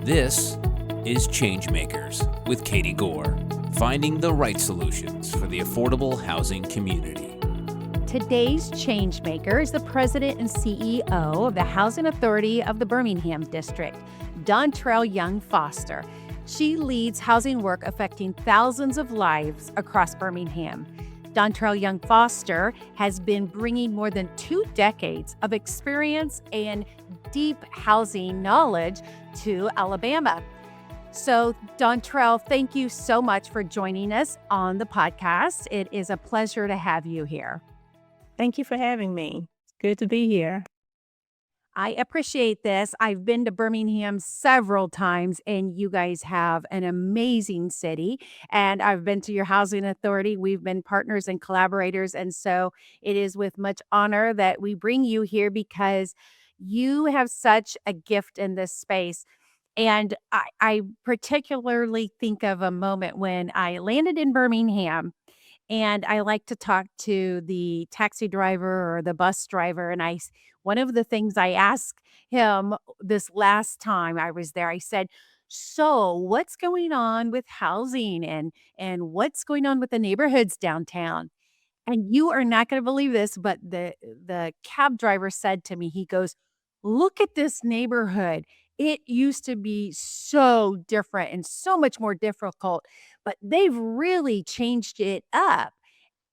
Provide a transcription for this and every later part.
This is ChangeMakers with Katie Goar, finding the right solutions for the affordable housing community. Today's changemaker is the president and CEO of the Housing Authority of the Birmingham District, Dontrelle Young Foster. She leads housing work affecting thousands of lives across Birmingham. Dontrelle Young Foster has been bringing more than 2 decades of experience and deep housing knowledge to Alabama. So, Dontrelle, thank you so much for joining us on the podcast. It is a pleasure to have you here. Thank you for having me. It's good to be here. I appreciate this. I've been to Birmingham several times, and you guys have an amazing city. And I've been to your housing authority. We've been partners and collaborators. And so it is with much honor that we bring you here because you have such a gift in this space. And I particularly think of a moment when I landed in Birmingham, and I like to talk to the taxi driver or the bus driver, and one of the things I asked him this last time I was there, I said, "So, what's going on with housing and what's going on with the neighborhoods downtown?" And you are not gonna believe this, but the cab driver said to me, he goes, "Look at this neighborhood. It used to be so different and so much more difficult, but they've really changed it up."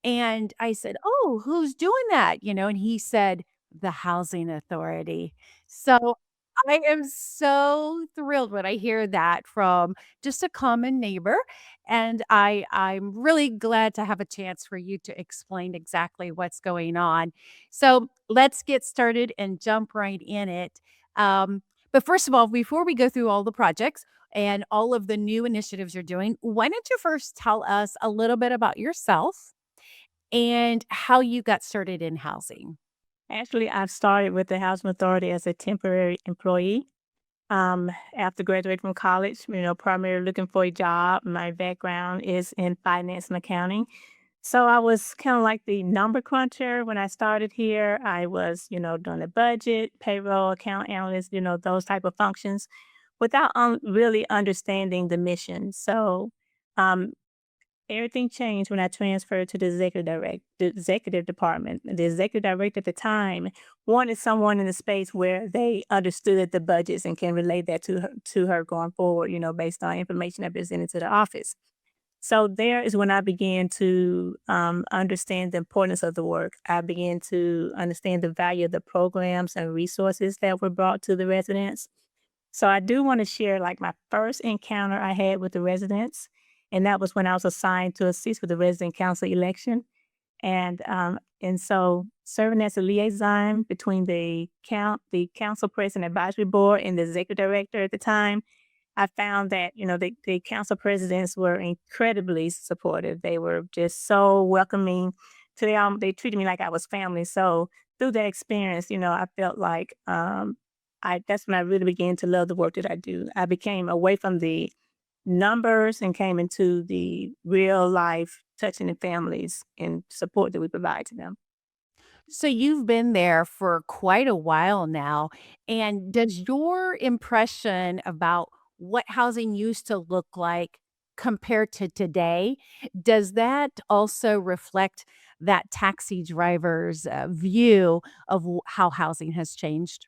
And I said, "Oh, who's doing that?" And he said, "The housing authority." So I am so thrilled when I hear that from just a common neighbor. And I'm really glad to have a chance for you to explain exactly what's going on. So let's get started and jump right in it. But first of all, before we go through all the projects and all of the new initiatives you're doing, why don't you first tell us a little bit about yourself and how you got started in housing? Actually, I've started with the Housing Authority as a temporary employee. After graduating from college, primarily looking for a job. My background is in finance and accounting. So I was kind of like the number cruncher when I started here. I was, doing the budget, payroll, account analyst, those type of functions without really understanding the mission. So um, everything changed when I transferred to the executive department. The executive director at the time wanted someone in the space where they understood the budgets and can relate that to her going forward, based on information I presented to the office. So there is when I began to understand the importance of the work. I began to understand the value of the programs and resources that were brought to the residents. So I do want to share like my first encounter I had with the residents, and that was when I was assigned to assist with the resident council election. And so serving as a liaison between the council president advisory board and the executive director at the time, I found that, the council presidents were incredibly supportive. They were just so welcoming to them. They treated me like I was family. So through that experience, I felt like that's when I really began to love the work that I do. I became away from the numbers and came into the real life touching the families and support that we provide to them. So you've been there for quite a while now. And does your impression about what housing used to look like compared to today, does that also reflect that taxi driver's view of how housing has changed?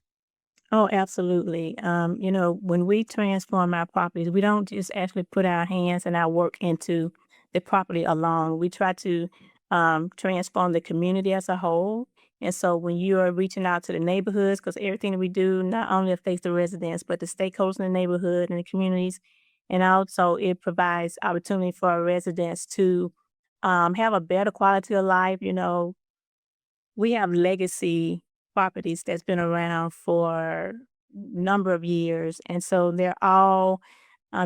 Oh, absolutely. When we transform our properties, we don't just actually put our hands and our work into the property alone. We try to transform the community as a whole. And so when you are reaching out to the neighborhoods, because everything that we do not only affects the residents, but the stakeholders in the neighborhood and the communities, and also it provides opportunity for our residents to have a better quality of life. We have legacy properties that's been around for number of years, and so they're all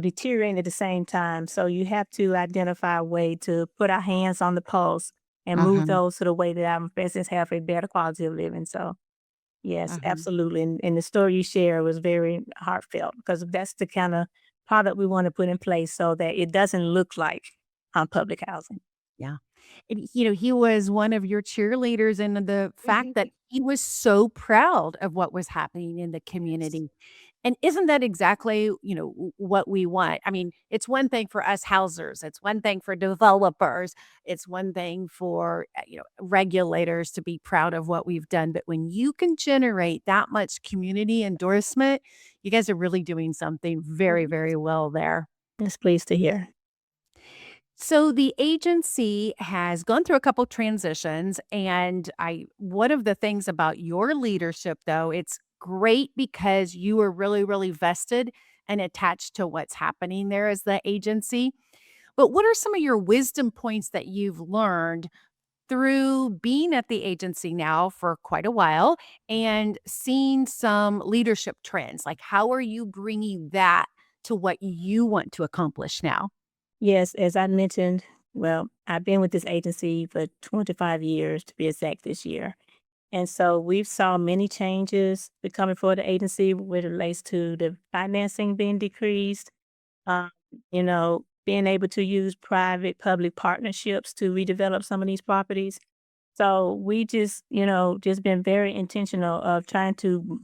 deteriorating at the same time. So you have to identify a way to put our hands on the pulse and move Mhm, those to the way that our residents have a better quality of living. So yes, mhm. absolutely. And the story you share was very heartfelt because that's the kind of product we want to put in place so that it doesn't look like public housing. Yeah. And, he was one of your cheerleaders and the fact that he was so proud of what was happening in the Yes. community. And isn't that exactly, what we want? I mean, it's one thing for us housers, it's one thing for developers, it's one thing for, regulators to be proud of what we've done, but when you can generate that much community endorsement, you guys are really doing something very, very well there. Just pleased to hear. So the agency has gone through a couple transitions, and I one of the things about your leadership though, it's great because you are really, really vested and attached to what's happening there as the agency. But what are some of your wisdom points that you've learned through being at the agency now for quite a while and seeing some leadership trends? Like, how are you bringing that to what you want to accomplish now? Yes, as I mentioned, well, I've been with this agency for 25 years to be exact this year. And so we've saw many changes becoming for the agency with relates to the financing being decreased, um, being able to use private public partnerships to redevelop some of these properties. So we just been very intentional of trying to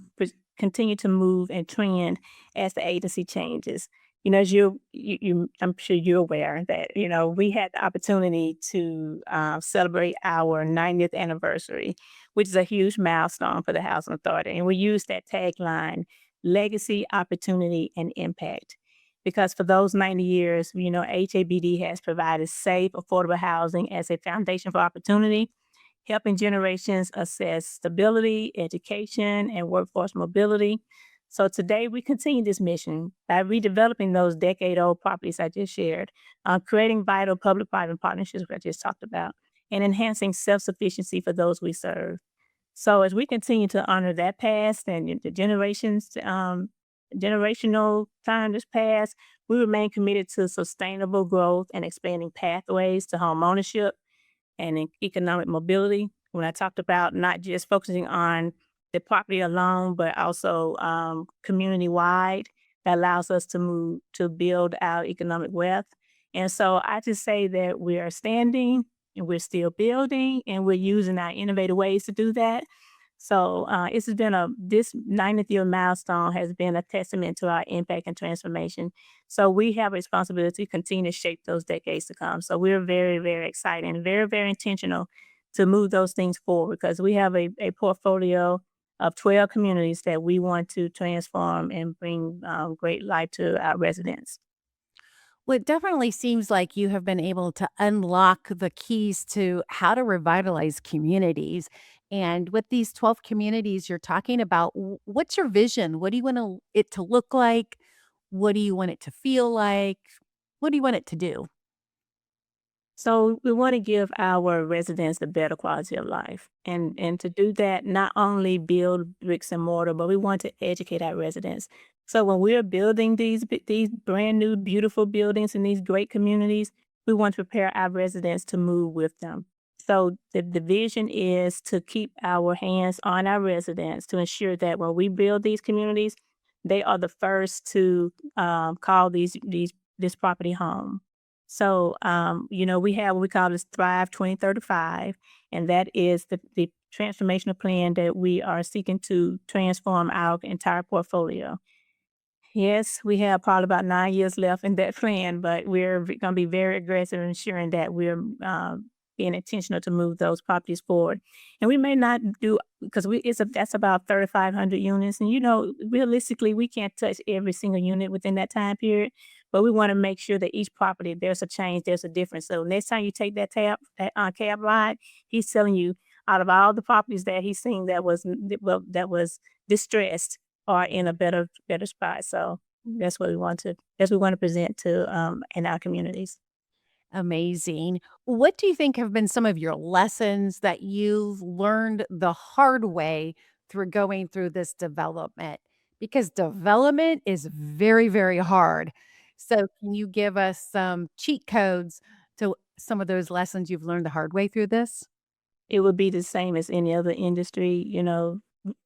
continue to move and trend as the agency changes. As I'm sure you're aware that we had the opportunity to celebrate our 90th anniversary, which is a huge milestone for the Housing Authority, and we use that tagline: legacy, opportunity, and impact. Because for those 90 years, HABD has provided safe, affordable housing as a foundation for opportunity, helping generations assess stability, education, and workforce mobility. So today we continue this mission by redeveloping those decade-old properties I just shared, creating vital public-private partnerships, which I just talked about, and enhancing self-sufficiency for those we serve. So as we continue to honor that past and the generational time that's passed, we remain committed to sustainable growth and expanding pathways to home ownership and economic mobility. When I talked about not just focusing on the property alone, but also community wide, that allows us to move to build our economic wealth. And so I just say that we are standing and we're still building and we're using our innovative ways to do that. So this 90th year milestone has been a testament to our impact and transformation. So we have a responsibility to continue to shape those decades to come. So we're very, very excited and very, very intentional to move those things forward because we have a portfolio of 12 communities that we want to transform and bring great life to our residents. Well, it definitely seems like you have been able to unlock the keys to how to revitalize communities. And with these 12 communities you're talking about, what's your vision? What do you want it to look like? What do you want it to feel like? What do you want it to do? So we want to give our residents a better quality of life. And to do that, not only build bricks and mortar, but we want to educate our residents. So when we're building these brand new beautiful buildings in these great communities, we want to prepare our residents to move with them. So the vision is to keep our hands on our residents to ensure that when we build these communities, they are the first to call this property home. So, we have what we call this Thrive 2035, and that is the transformational plan that we are seeking to transform our entire portfolio. Yes, we have probably about 9 years left in that plan, but we're gonna be very aggressive in ensuring that we're, being intentional to move those properties forward. And we may not do because we it's a that's about 3,500 units, and, realistically, we can't touch every single unit within that time period, but we wanna make sure that each property, there's a change, there's a difference. So next time you take cab ride, he's telling you out of all the properties that he's seen that was distressed, are in a better spot. So that's what we want to present to in our communities. Amazing. What do you think have been some of your lessons that you've learned the hard way through going through this development? Because development is very, very hard. So, can you give us some cheat codes to some of those lessons you've learned the hard way through this? It would be the same as any other industry.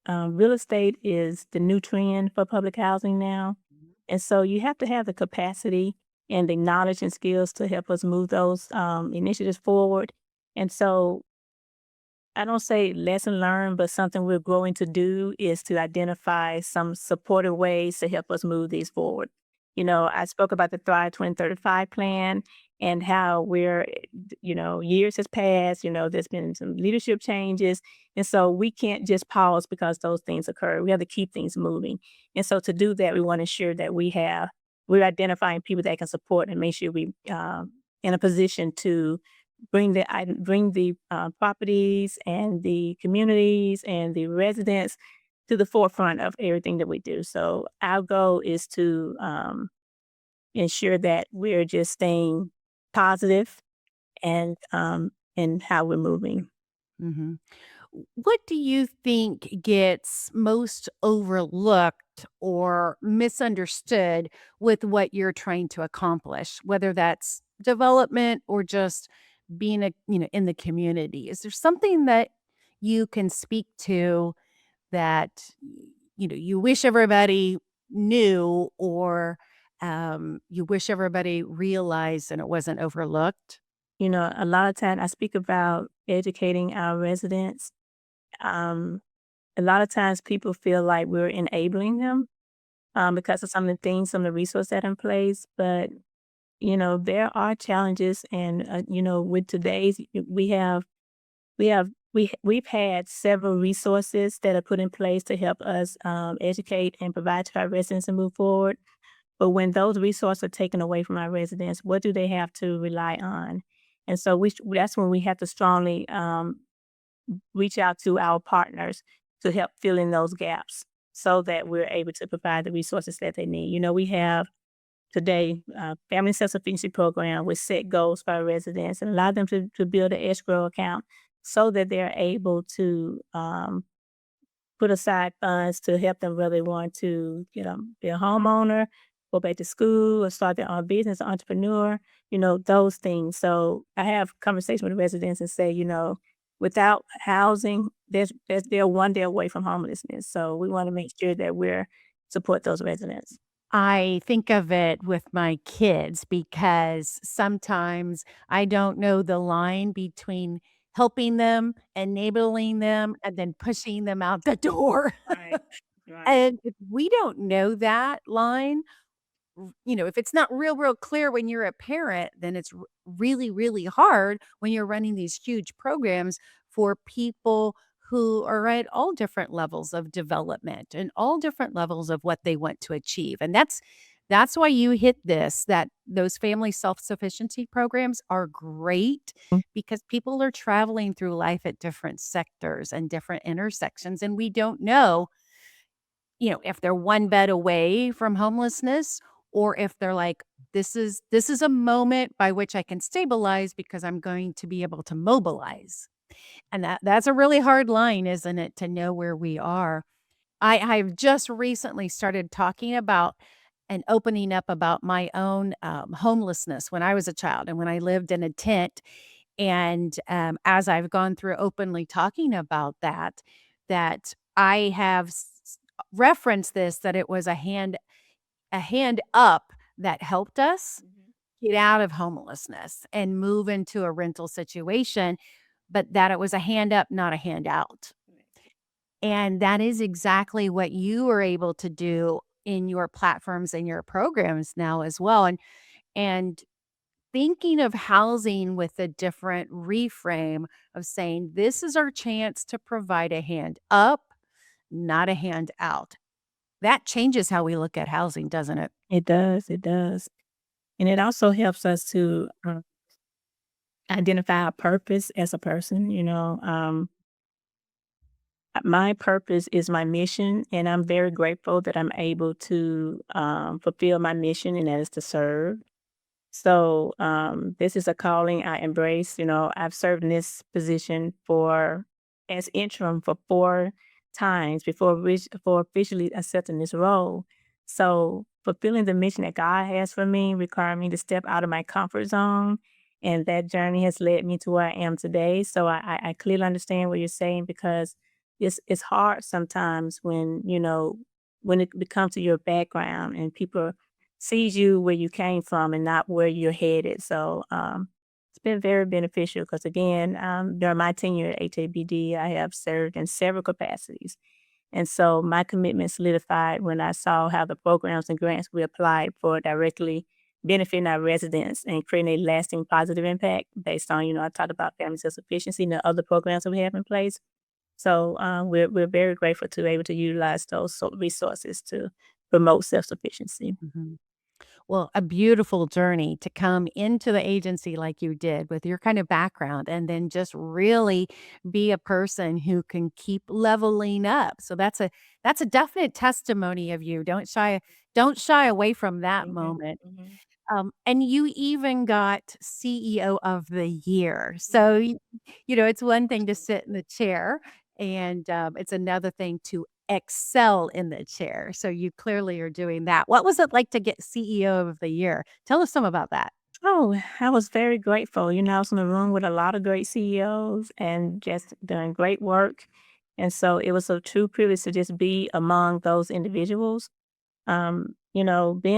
Real estate is the new trend for public housing now. And so you have to have the capacity and the knowledge and skills to help us move those initiatives forward. And so I don't say lesson learned, but something we're going to do is to identify some supportive ways to help us move these forward. I spoke about the Thrive 2035 plan and how years has passed, there's been some leadership changes. And so we can't just pause because those things occur. We have to keep things moving. And so to do that, we want to ensure that we're identifying people that can support and make sure we in a position to bring the properties and the communities and the residents to the forefront of everything that we do. So our goal is to ensure that we're just staying positive and in how we're moving. Mhm. What do you think gets most overlooked or misunderstood with what you're trying to accomplish, whether that's development or just being in the community? Is there something that you can speak to that you wish everybody knew or you wish everybody realized and it wasn't overlooked? A lot of time I speak about educating our residents. Um, a lot of times people feel like we're enabling them because of some of the things, some of the resources that are in place. But, there are challenges. And, with today's, we've had several resources that are put in place to help us educate and provide to our residents and move forward. But when those resources are taken away from our residents, what do they have to rely on? And so that's when we have to strongly reach out to our partners to help fill in those gaps so that we're able to provide the resources that they need. We have today Family Self Sufficiency program with set goals for our residents and allow them to build an escrow account so that they're able to put aside funds to help them whether they want to, be a homeowner, go back to school, or start their own business, entrepreneur, those things. So I have conversation with the residents and say, without housing, they're one day away from homelessness. So we want to make sure that we're support those residents. I think of it with my kids because sometimes I don't know the line between helping them, enabling them, and then pushing them out the door. Right. Right. And if we don't know that line, if it's not real clear when you're a parent, then it's really, really hard when you're running these huge programs for people who are at all different levels of development and all different levels of what they want to achieve. And that's why you hit this, that those family self-sufficiency programs are great because people are traveling through life at different sectors and different intersections. And we don't know if they're one bed away from homelessness or if they're like, this is a moment by which I can stabilize because I'm going to be able to mobilize. And that's a really hard line, isn't it, to know where we are. I've just recently started talking about and opening up about my own homelessness when I was a child and when I lived in a tent. And as I've gone through openly talking about that I have referenced this, that it was a hand up that helped us Mhm. get out of homelessness and move into a rental situation, but that it was a hand up, not a handout. And that is exactly what you are able to do in your platforms and your programs now as well. And thinking of housing with a different reframe of saying, this is our chance to provide a hand up, not a hand out. That changes how we look at housing, doesn't it? It does. It does. And it also helps us to identify our purpose as a person. My purpose is my mission, and I'm very grateful that I'm able to fulfill my mission, and that is to serve. So this is a calling I embrace. I've served in this position as interim for 4 times before officially accepting this role. So fulfilling the mission that God has for me required me to step out of my comfort zone. And that journey has led me to where I am today. So I clearly understand what you're saying because it's hard sometimes when it becomes to your background and people sees you where you came from and not where you're headed. So, been very beneficial because, again, during my tenure at HABD, I have served in several capacities. And so my commitment solidified when I saw how the programs and grants we applied for directly benefiting our residents and creating a lasting positive impact based on, I talked about family self sufficiency and the other programs that we have in place. So we're very grateful to be able to utilize those resources to promote self sufficiency. Mhm. Well, a beautiful journey to come into the agency like you did with your kind of background and then just really be a person who can keep leveling up. So that's a definite testimony of you. Don't shy away from that Mhm, moment. mhm, And you even got CEO of the year. So, mhm. it's one thing to sit in the chair, and it's another thing to excel in the chair. So, you clearly are doing that. What was it like to get CEO of the year? Tell us some about that. Oh, I was very grateful. I was in a room with a lot of great CEOs and just doing great work. And so it was a true privilege to just be among those individuals. Being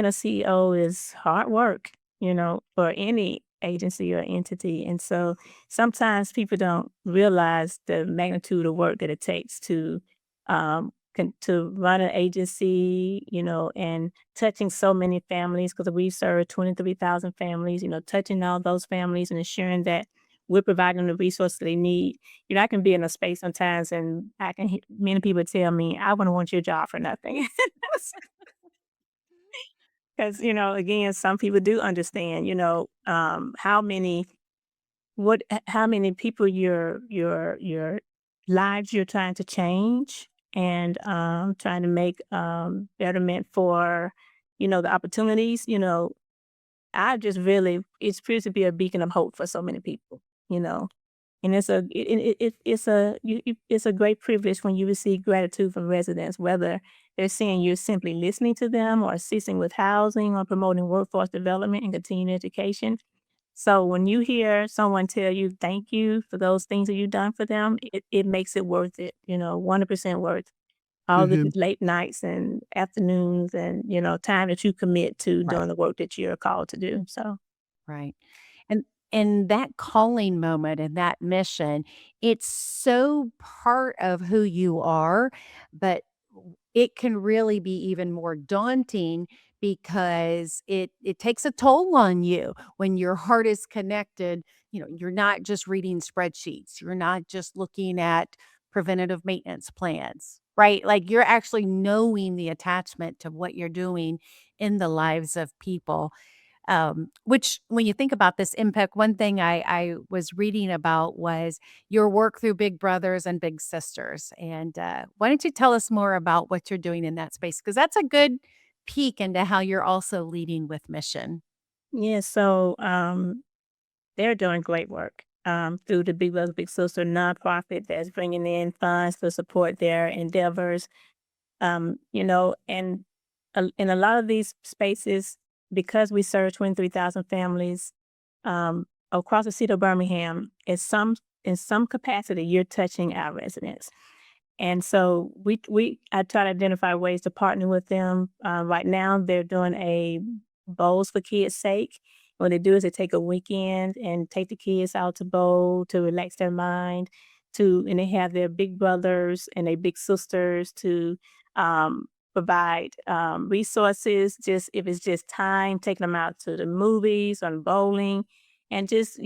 a CEO is hard work, for any agency or entity. And so sometimes people don't realize the magnitude of work that it takes to run an agency, and touching so many families because we serve 23,000 families, touching all those families and ensuring that we're providing the resources they need. I can be in a space sometimes and many people tell me, I wouldn't want your job for nothing. Because, again, some people do understand, how many people your lives you're trying to change and trying to make betterment for, the opportunities, I just really it's proved to be a beacon of hope for so many people, you know. And it's a great privilege when you receive gratitude from residents, whether they're saying you're simply listening to them or assisting with housing or promoting workforce development and continuing education. So when you hear someone tell you thank you for those things that you've done for them, it makes it worth it, 100% worth all the Mhm. late nights and afternoons and, time that you commit to Right. doing the work that you're called to do. So Right. And that calling moment and that mission, it's so part of who you are, but it can really be even more daunting because it takes a toll on you when your heart is connected. You're not just reading spreadsheets. You're not just looking at preventative maintenance plans, right? Like you're actually knowing the attachment to what you're doing in the lives of people. Which when you think about this impact, one thing I was reading about was your work through Big Brothers and Big Sisters. And why don't you tell us more about what you're doing in that space? Because that's a good peek into how you're also leading with mission. yeah, so they're doing great work through the Big Brother Big Sister nonprofit that's bringing in funds to support their endeavors. And in a lot of these spaces, because we serve 23,000 families across the city of Birmingham, in some capacity, you're touching our residents. And so I try to identify ways to partner with them. Right now, they're doing a bowls for kids' sake. What they do is they take a weekend and take the kids out to bowl to relax their mind. And they have their big brothers and their big sisters to provide resources. Just if it's just time, taking them out to the movies or bowling, and just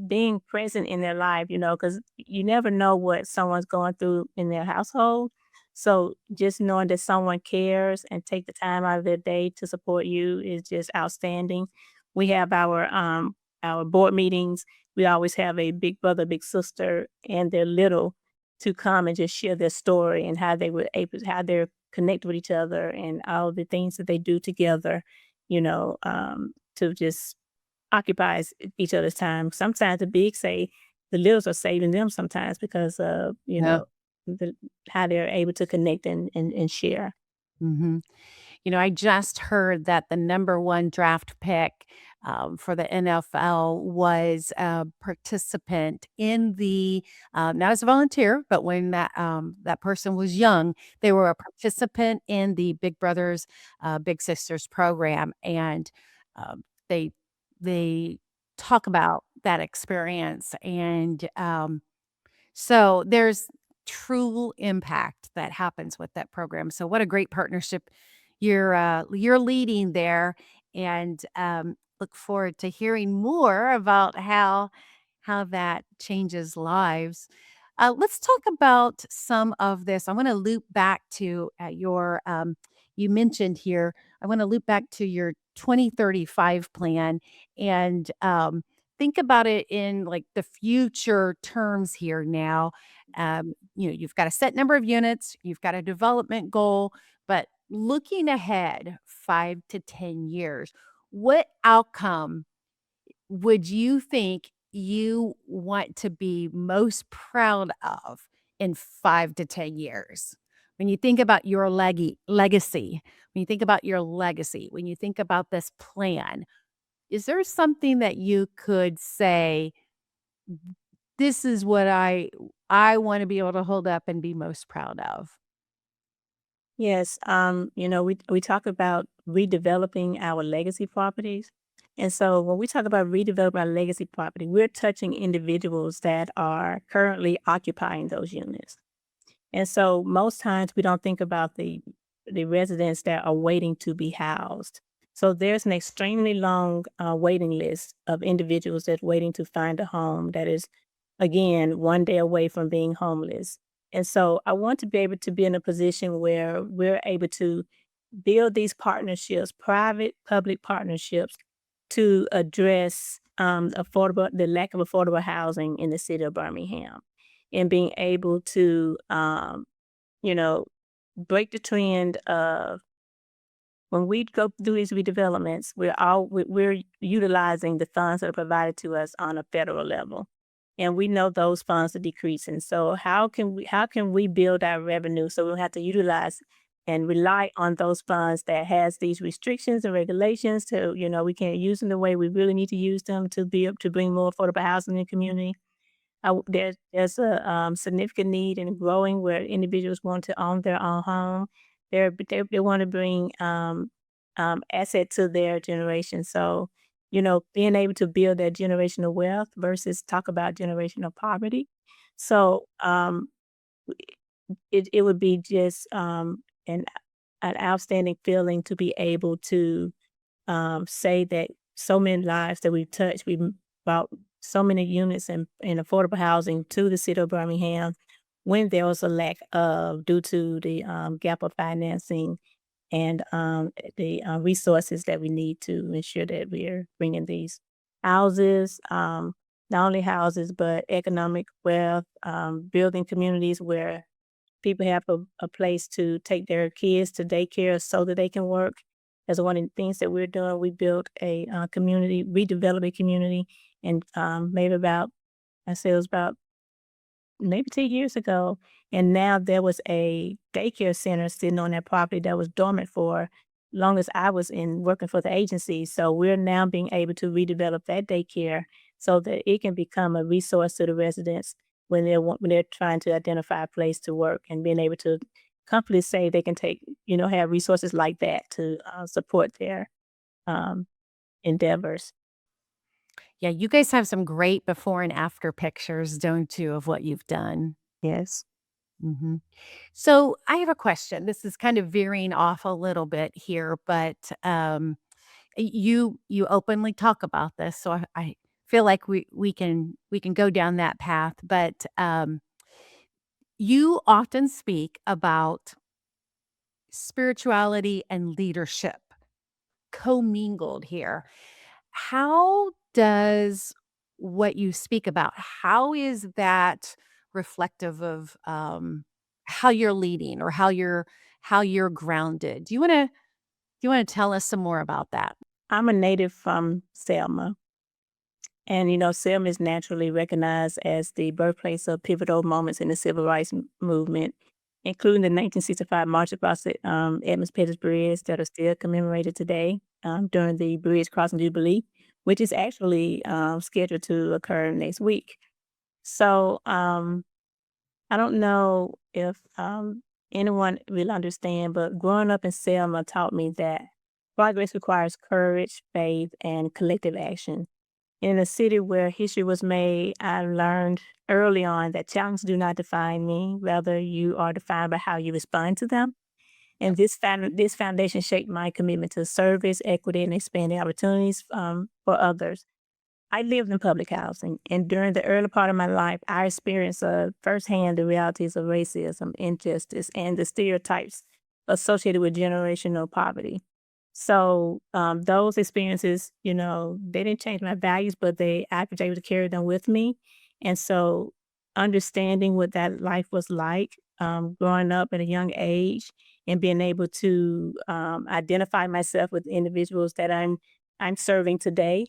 being present in their life, because you never know what someone's going through in their household. So just knowing that someone cares and take the time out of their day to support you is just outstanding. We have our board meetings. We always have a big brother, big sister, and their little to come and just share their story and how they're connected with each other and all the things that they do together, to just occupies each other's time. Sometimes the big say the littles are saving them sometimes because of, Yeah. the how they're able to connect and share. Mhm. I just heard that the number one draft pick for the NFL was a participant in not as a volunteer, but when that person was young, they were a participant in the Big Brothers Big Sisters program, and they they talk about that experience. And so there's true impact that happens with that program. So what a great partnership you're leading there, and look forward to hearing more about how that changes lives. Let's talk about some of this. I want to loop back to your you mentioned here. I want to loop back to your 2035 plan and think about it in like the future terms here now. You've got a set number of units, you've got a development goal, but looking ahead 5 to 10 years, what outcome would you think you want to be most proud of in 5 to 10 years? When you think about your legacy, when you think about your legacy, when you think about this plan, is there something that you could say, this is what I want to be able to hold up and be most proud of? Yes, we talk about redeveloping our legacy properties. And so when we talk about redeveloping our legacy property, we're touching individuals that are currently occupying those units. And so most times we don't think about the residents that are waiting to be housed. So there's an extremely long waiting list of individuals that's waiting to find a home that is, again, one day away from being homeless. And so I want to be able to be in a position where we're able to build these partnerships, private public partnerships, to address the lack of affordable housing in the city of Birmingham, and being able to you know, break the trend of when we go through these redevelopments, we're utilizing the funds that are provided to us on a federal level, and we know those funds are decreasing. So how can we build our revenue so we don't have to utilize and rely on those funds that has these restrictions and regulations to, we can't use them the way we really need to use them to be able to bring more affordable housing in the community. There's a significant need and growing where individuals want to own their own home. They want to bring asset to their generation. So, being able to build that generational wealth versus talk about generational poverty. So, it would be just an outstanding feeling to be able to say that so many lives that we've touched, we've brought so many units in affordable housing to the city of Birmingham when there was a lack of, due to the gap of financing and the resources that we need to ensure that we're bringing these houses, not only houses, but economic wealth, building communities where people have a place to take their kids to daycare so that they can work. That's one of the things that we're doing. We built a community, redeveloped a community, and maybe about, I say it was about maybe 10 years ago. And now there was a daycare center sitting on that property that was dormant for long as I was in working for the agency. So we're now being able to redevelop that daycare so that it can become a resource to the residents when they're trying to identify a place to work, and being able to comfortably say they can take, have resources like that to support their um, endeavors. Yeah, you guys have some great before and after pictures, don't you, of what you've done? Yes. Mhm. So I have a question. This is kind of veering off a little bit here, but you openly talk about this, so I feel like we can go down that path. But you often speak about spirituality and leadership commingled here. How does what you speak about, how is that reflective of, how you're leading or how you're grounded? Do you wanna tell us some more about that? I'm a native from Selma. And, Selma is naturally recognized as the birthplace of pivotal moments in the civil rights movement, including the 1965 March across the Edmonds Pettus Bridge that are still commemorated today during the Bridge Crossing Jubilee, which is actually scheduled to occur next week. So I don't know if anyone will understand, but growing up in Selma taught me that progress requires courage, faith, and collective action. In a city where history was made, I learned early on that challenges do not define me. Rather, you are defined by how you respond to them. And this foundation shaped my commitment to service, equity, and expanding opportunities for others. I lived in public housing, and during the early part of my life, I experienced firsthand the realities of racism, injustice, and the stereotypes associated with generational poverty. So those experiences, they didn't change my values, but I was able to carry them with me. And so understanding what that life was like, growing up at a young age, and being able to identify myself with individuals that I'm serving today.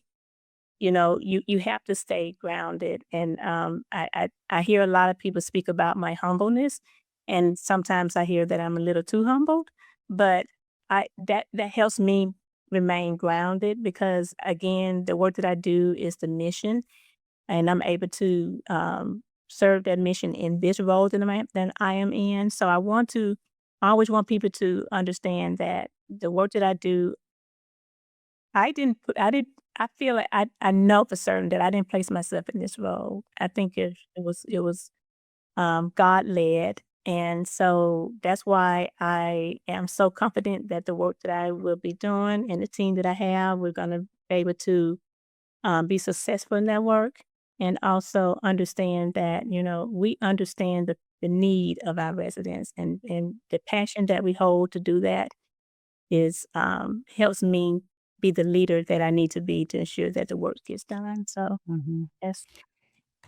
You have to stay grounded. And I hear a lot of people speak about my humbleness, and sometimes I hear that I'm a little too humbled, but that helps me remain grounded because again, the work that I do is the mission, and I'm able to serve that mission in this role that I am in. So I always want people to understand that the work that I do, I didn't I feel like I know for certain that I didn't place myself in this role. I think it was God-led, and so that's why I am so confident that the work that I will be doing and the team that I have, we're gonna be able to, be successful in that work, and also understand that, we understand the need of our residents, and the passion that we hold to do that is helps me be the leader that I need to be to ensure that the work gets done. So Mhm. that's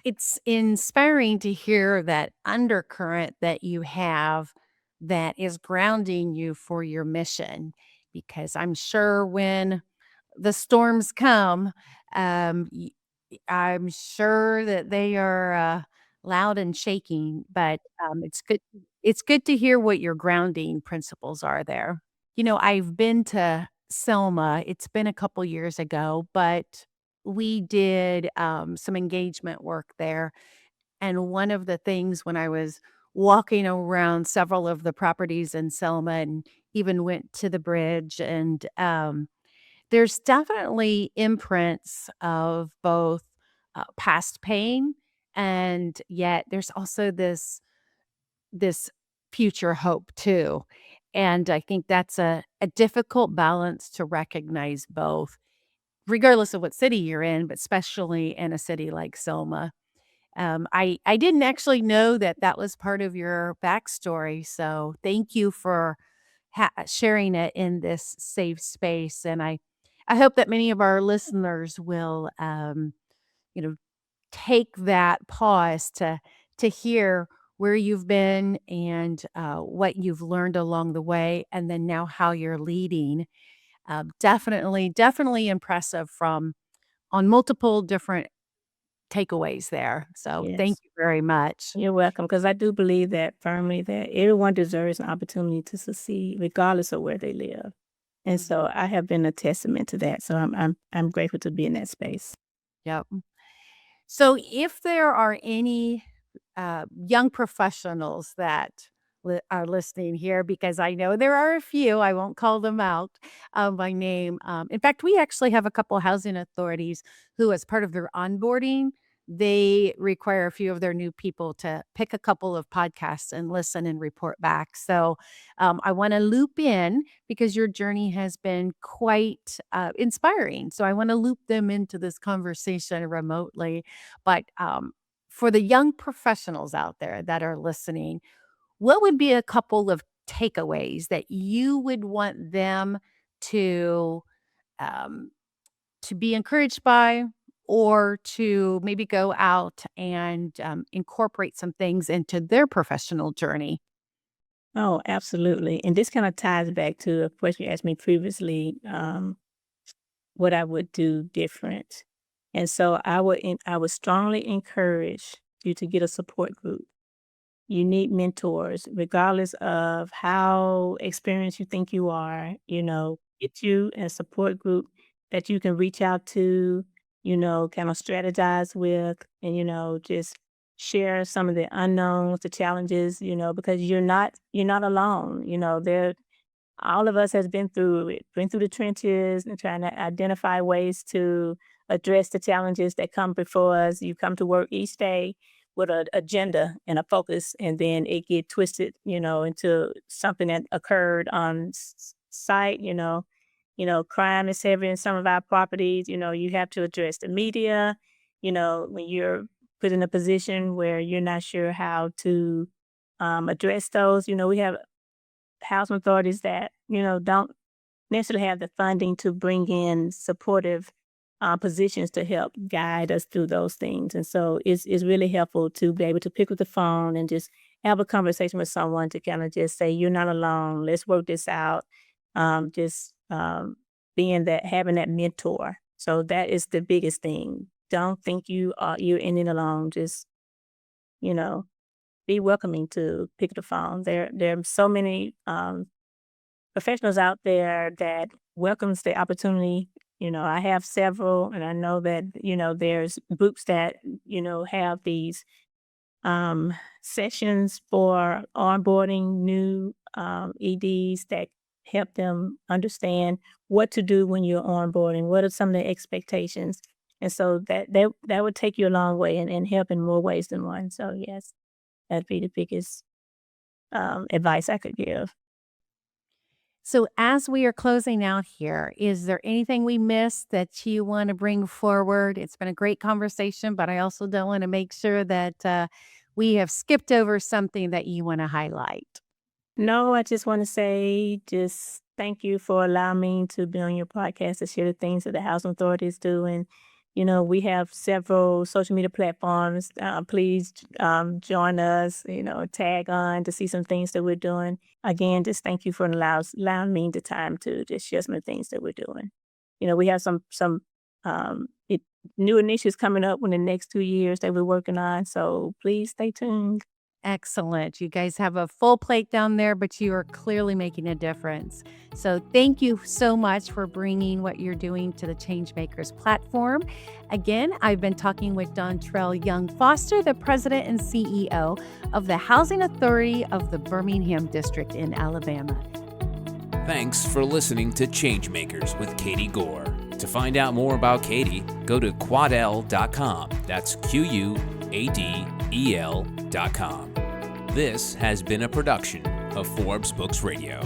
It's inspiring to hear that undercurrent that you have that is grounding you for your mission, because I'm sure when the storms come, y I'm sure that they are, loud and shaking, but, it's good to hear what your grounding principles are there. I've been to Selma. It's been a couple years ago, but we did, some engagement work there, and one of the things when I was walking around several of the properties in Selma and even went to the bridge and, there's definitely imprints of both, past pain, and yet there's also this future hope too, and I think that's a difficult balance to recognize both, regardless of what city you're in, but especially in a city like Selma. I didn't actually know that that was part of your backstory, so thank you for sharing it in this safe space, and I hope that many of our listeners will, you know, take that pause to hear where you've been and, what you've learned along the way, and then now how you're leading. Definitely impressive from on multiple different takeaways there. So thank yes. you very much. You're welcome, because I do believe that firmly that everyone deserves an opportunity to succeed regardless of where they live. And Mhm. so I have been a testament to that. So I'm grateful to be in that space. Yep. So if there are any young professionals that are listening here, because I know there are a few. I won't call them out by name. In fact, we actually have a couple housing authorities who, as part of their onboarding, they require a few of their new people to pick a couple of podcasts and listen and report back. So I want to loop in because your journey has been quite inspiring. So I want to loop them into this conversation remotely. But for the young professionals out there that are listening, what would be a couple of takeaways that you would want them to um, to be encouraged by, or to maybe go out and incorporate some things into their professional journey? Oh, absolutely. And this kind of ties back to a question you asked me previously, what I would do different. And so I would strongly encourage you to get a support group. You need mentors, regardless of how experienced you think you are, get you a support group that you can reach out to, kind of strategize with, and, just share some of the unknowns, the challenges, because you're not alone. All of us has been through it, been through the trenches and trying to identify ways to address the challenges that come before us. You come to work each day with an agenda and a focus, and then it get twisted, into something that occurred on site. Crime is heavy in some of our properties. You have to address the media. When you're put in a position where you're not sure how to address those. We have housing authorities that don't necessarily have the funding to bring in supportive positions to help guide us through those things. And so it's really helpful to be able to pick up the phone and just have a conversation with someone to kind of just say, you're not alone. Let's work this out. Having that mentor. So that is the biggest thing. Don't think you're in it alone. Just, be welcoming to pick up the phone. There are so many professionals out there that welcomes the opportunity. I have several, and I know that, there's groups that, have these sessions for onboarding new EDs that help them understand what to do when you're onboarding, what are some of the expectations. And so that would take you a long way and help in more ways than one. So yes, that'd be the biggest advice I could give. So, as we are closing out here, is there anything we missed that you want to bring forward? It's been a great conversation, but I also don't want to make sure that we have skipped over something that you want to highlight. No, I just want to say just thank you for allowing me to be on your podcast to share the things that the housing authorities do. And, we have several social media platforms. Please join us, tag on to see some things that we're doing. Again, just thank you for allowing me the time to just share some of the things that we're doing. We have some new initiatives coming up in the next 2 years that we're working on. So please stay tuned. Excellent. You guys have a full plate down there, but you are clearly making a difference. So thank you so much for bringing what you're doing to the ChangeMakers platform. Again, I've been talking with Dontrelle Young Foster, the president and CEO of the Housing Authority of the Birmingham District in Alabama. Thanks for listening to ChangeMakers with Katie Goar. To find out more about Katie, go to quadel.com. That's QUADEL.com. This has been a production of Forbes Books Radio.